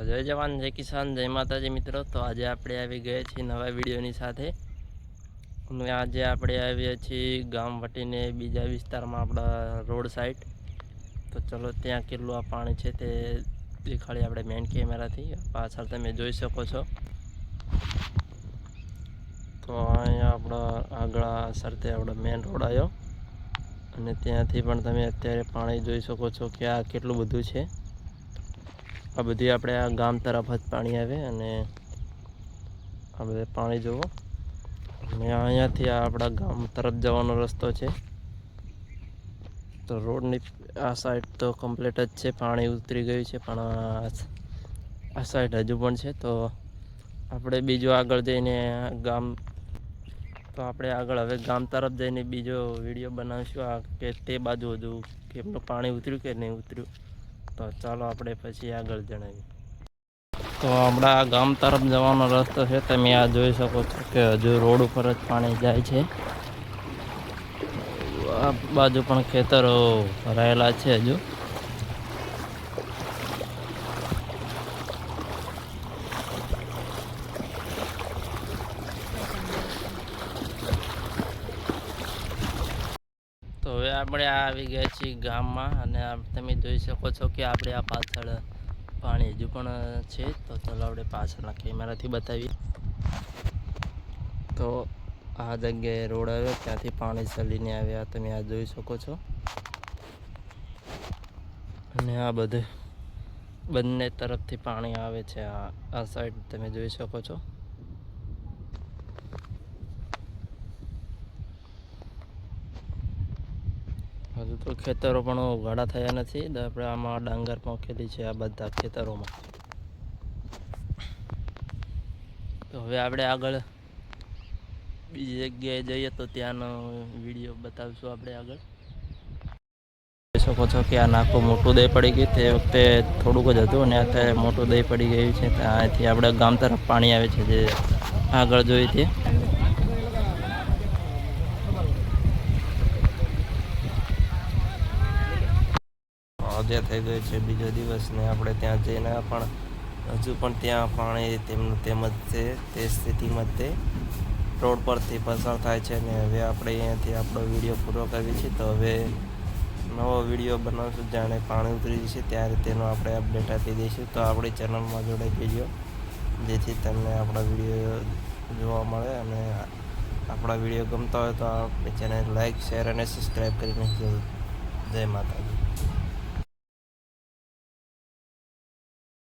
જય જવાન જય કિસાન જય માતાજી મિત્રો। તો આજે આપણે આવી ગયા છીએ નવા વિડીયોની સાથે અને આજે આપણે આવ્યા છીએ ગામ વટીને બીજા વિસ્તારમાં આપણા રોડ સાઈડ। તો ચલો ત્યાં કેટલું આ પાણી છે તે દેખાડી આપણે મેઇન કેમેરાથી પાછળ તમે જોઈ શકો છો। તો અહીંયા આપણા આગળ સરતે આપણો મેઇન રોડ આવ્યો અને ત્યાંથી પણ તમે અત્યારે પાણી જોઈ શકો છો કે આ કેટલું બધું છે। આ બધી આપણે આ ગામ તરફ જ પાણી આવે અને આ બધે પાણી જુઓ અને અહીંયાથી આપણા ગામ તરફ જવાનો રસ્તો છે। તો રોડની આ સાઈડ તો કમ્પ્લીટ જ છે, પાણી ઉતરી ગયું છે, પણ આ સાઈડ હજુ પણ છે। તો આપણે બીજો આગળ જઈને ગામ આપણે આગળ હવે ગામ તરફ જઈને બીજો વિડીયો બનાવીશું આ કે તે બાજુ હજુ કેમનું પાણી ઉતર્યું કે નહીં ઉતર્યું। તો ચાલો આપણે પછી આગળ જણાવીએ। તો આપણા ગામ તરફ જવાનો રસ્તો છે, તમે આ જોઈ શકો છો કે હજુ રોડ ઉપર જ પાણી જાય છે। આ બાજુ પણ ખેતરો ભરાયેલા છે હજુ। તો હવે આપણે આવી ગયા છીએ ગામમાં અને તમે જોઈ શકો છો કે આપણે આ પાછળ પાણી હજુ પણ છે। તો ચાલો આપણે પાછળના કેમેરાથી બતાવીએ। તો આ જગ્યાએ રોડ આવ્યો ત્યાંથી પાણી ચલીને આવ્યા તમે આ જોઈ શકો છો અને આ બધે બંને તરફથી પાણી આવે છે। આ સાઈડ તમે જોઈ શકો છો। હજુ તો ખેતરો પણ ઉઘાડા થયા નથી, આપણે આમાં ડાંગર પોખેલી છે આ બધા ખેતરોમાં। તો હવે આપણે આગળ બીજી જગ્યાએ જઈએ તો ત્યાંનો વિડીયો બતાવીશું આપણે આગળ। જોઈ શકો છો કે આ નાખું મોટું દહીં પડી ગયું, તે વખતે થોડુંક જ હતું અને અત્યારે મોટું દહીં પડી ગયું છે। ત્યાંથી આપણે ગામ તરફ પાણી આવે છે જે આગળ જોઈ તે। આજે થઈ ગયો છે બીજો દિવસ ને આપણે ત્યાં જઈને પણ હજુ પણ ત્યાં પાણી તેમનું તેમજ છે તે સ્થિતિમાં તે રોડ પરથી પસાર થાય છે અને હવે આપણે અહીંયાથી આપણો વિડીયો પૂરો કરીએ છીએ। તો હવે નવો વિડીયો બનાવશું જાણે પાણી ઉતરી જશે ત્યારે તેનો આપણે અપડેટ આપી દઈશું। તો આપણી ચેનલમાં જોડાઈ દેજો જેથી તમને આપણા વિડીયો જોવા મળે અને આપણા વિડીયો ગમતા હોય તો આપણી ચેનલ લાઈક શેર અને સબસ્ક્રાઈબ કરી નાખજો। જય માતાજી।